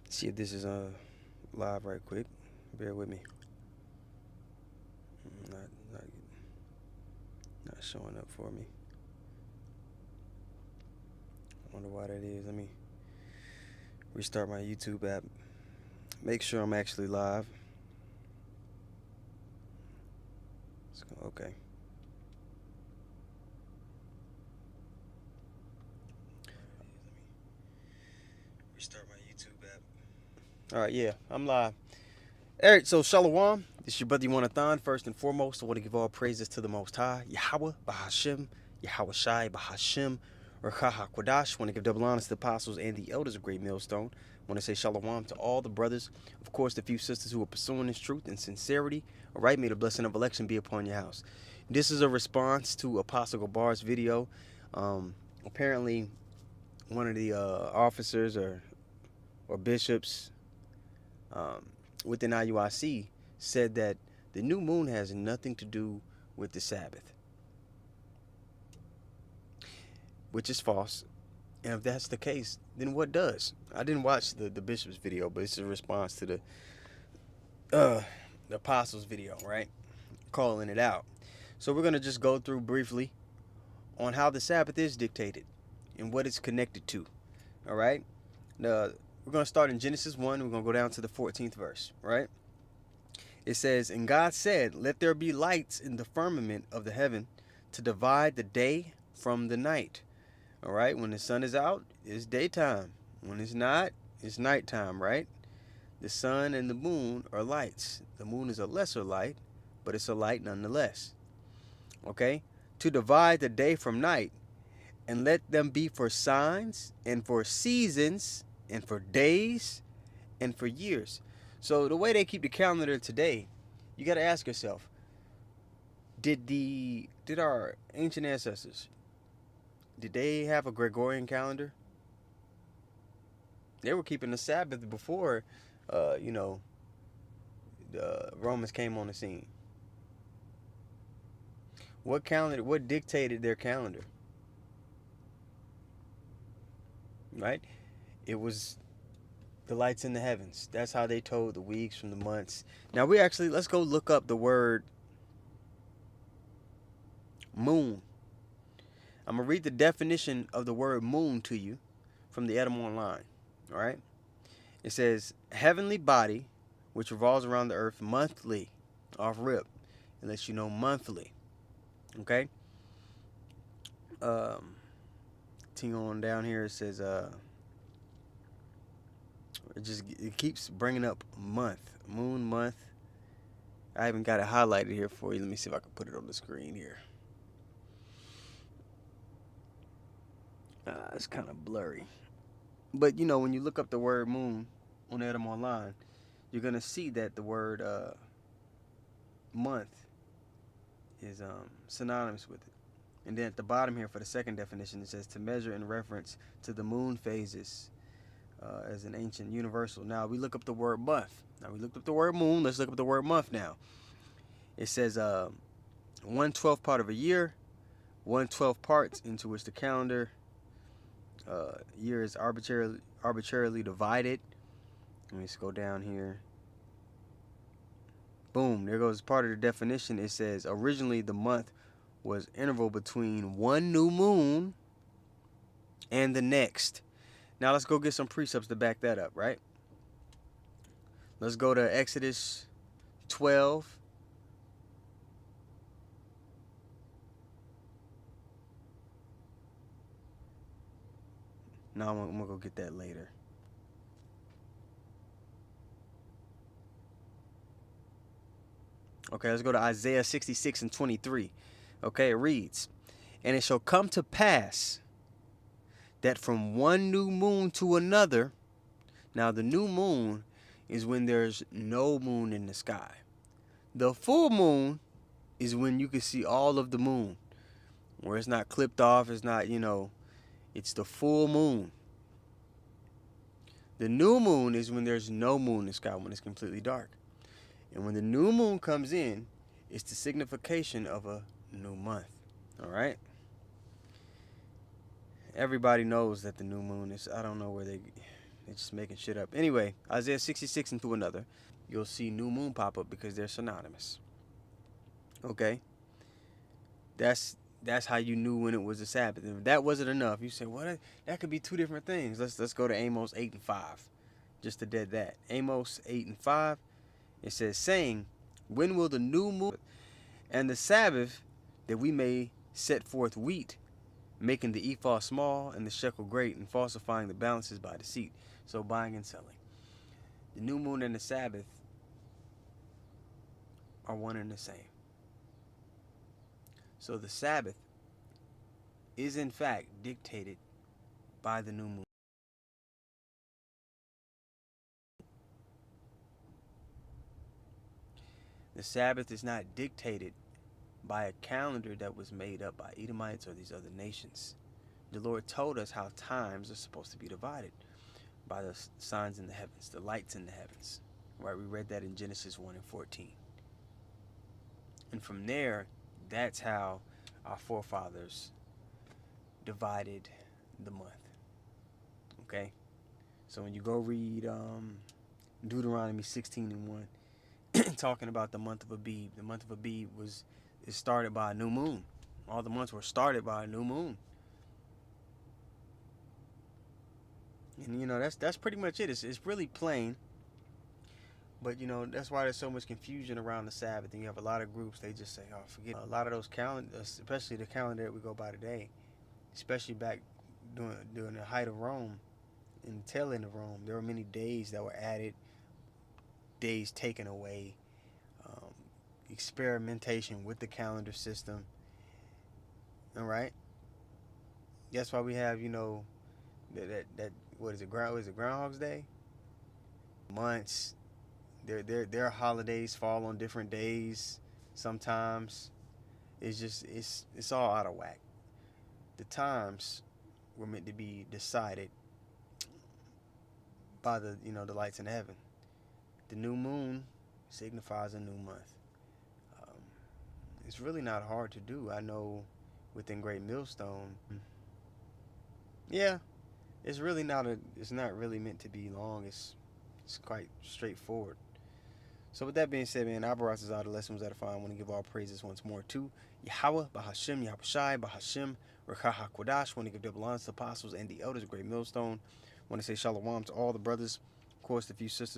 See if this is live right quick. Bear with me. Not not showing up for me. I wonder why that is. Let me restart my YouTube app. Make sure I'm actually live. Okay. Restart my YouTube app. All right, yeah, I'm live. All right, so Shalom. This is your brother Yuanathan. First and foremost, I want to give all praises to the Most High, Yahweh, Bahashim, Yahweh Shai, Bahashim, Rakaha Kwadash. I want to give double honors to the apostles and the elders of Greatmillstone. I want to say Shalom to all the brothers, of course, the few sisters who are pursuing this truth in sincerity. All right, may the blessing of election be upon your house. This is a response to Apostle Gabar's video. Apparently, one of the officers or bishops within IUIC said that the new moon has nothing to do with the Sabbath, which is false. And if that's the case, then what does? I didn't watch the bishop's video, but it's a response to the apostles' video, right? Calling it out. So we're going to just go through briefly on how the Sabbath is dictated and what it's connected to, all right? We're going to start in Genesis 1. We're going to go down to the 14th verse, right? It says, "And God said, let there be lights in the firmament of the heaven to divide the day from the night." All right, when the sun is out, it's daytime. When it's not, it's nighttime, right? The sun and the moon are lights. The moon is a lesser light, but it's a light nonetheless. Okay? To divide the day from night, and let them be for signs and for seasons and for days and for years. So the way they keep the calendar today, you got to ask yourself, did our ancient ancestors, did they have a Gregorian calendar? They were keeping the Sabbath before, the Romans came on the scene. What dictated their calendar? Right? It was the lights in the heavens. That's how they told the weeks from the months. Now let's go look up the word moon. I'm going to read the definition of the word moon to you from the Edom Online. All right? It says, heavenly body, which revolves around the earth monthly, off rip. It lets you know monthly. Okay? Ting on down here, it says, it keeps bringing up month, moon, month. I even got it highlighted here for you. Let me see if I can put it on the screen here. It's kind of blurry. But, when you look up the word moon on Edom Online, you're going to see that the word month is synonymous with it. And then at the bottom here for the second definition, it says to measure in reference to the moon phases as an ancient universal. Now, we look up the word month. Now, we looked up the word moon. Let's look up the word month now. It says 1/12 part of a year, 1/12 parts into which the calendar year is arbitrarily divided. Let me just go down here. Boom, there goes part of the definition. It says originally the month was interval between one new moon and the next. Now let's go get some precepts to back that up, right? Let's go to Exodus 12. No, I'm going to go get that later. Okay, let's go to Isaiah 66 and 23. Okay, it reads, "And it shall come to pass that from one new moon to another," now the new moon is when there's no moon in the sky. The full moon is when you can see all of the moon, where it's not clipped off, it's not, it's the full moon. The new moon is when there's no moon in the sky, when it's completely dark. And when the new moon comes in, it's the signification of a new month. All right? everybody knows that the new moon is, I don't know where they're just making shit up. Anyway, Isaiah 66 and through another, you'll see new moon pop up because they're synonymous. Okay? That's how you knew when it was a Sabbath. If that wasn't enough, you say, well, that could be two different things. Let's go to Amos 8 and 5. Just to dead that. Amos 8 and 5, it says, saying, when will the new moon and the Sabbath, that we may set forth wheat, making the ephah small and the shekel great, and falsifying the balances by deceit. So buying and selling. The new moon and the Sabbath are one and the same. So the Sabbath is in fact dictated by the new moon. The Sabbath is not dictated by a calendar that was made up by Edomites or these other nations. The Lord told us how times are supposed to be divided by the signs in the heavens, the lights in the heavens. Right? We read that in Genesis 1 and 14. And from there, that's how our forefathers divided the month. Okay? So when you go read Deuteronomy 16 and 1, talking about the month of Abib, the month of Abib is started by a new moon. All the months were started by a new moon. And you know, that's pretty much it. It's really plain. But you know, that's why there's so much confusion around the Sabbath. And you have a lot of groups, they just say, oh, forget a lot of those calendars, especially the calendar that we go by today, especially back during the height of Rome, in the tail end of Rome. There were many days that were added, days taken away, experimentation with the calendar system. All right. That's why we have, you know, that what is it? Groundhog's Day? Months. Their holidays fall on different days. Sometimes it's all out of whack. The times were meant to be decided by the lights in heaven. The new moon signifies a new month. It's really not hard to do. I know within Greatmillstone, yeah, it's not really meant to be long. It's quite straightforward. So with that being said, man, Albaraz is out. The lesson was edifying. I want to give all praises once more to Yahweh, Bahashem, Yahushai, Bahashem, Rekah HaKodash. I want to give double honors to the apostles and the elders of Greatmillstone. I want to say shalom to all the brothers, of course, the few sisters.